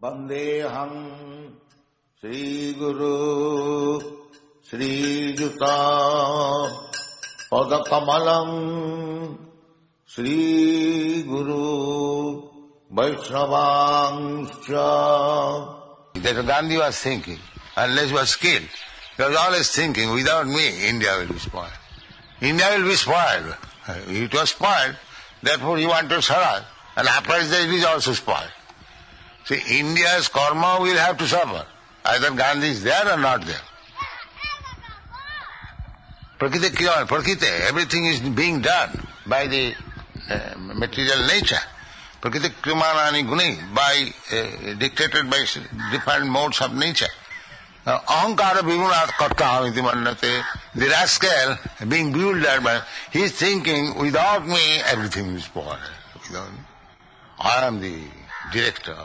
Vandeham Sri Guru Sri Juta Padakamalam Sri Guru Vaishnavanscha. That Gandhi was thinking, unless he was skilled, he was always thinking, without me, India will be spoiled. India will be spoiled. It was spoiled, therefore he wanted Swaraj. And after that it is also spoiled. See, India's karma will have to suffer. Either Gandhi is there or not there. Prakriti, everything is being done by the material nature. Prakriti krimanani guni, dictated by different modes of nature. Ahankara vigunat kartaham iti mannate. The rascal, being bewildered by, he is thinking, without me everything is spoiled. I am the director.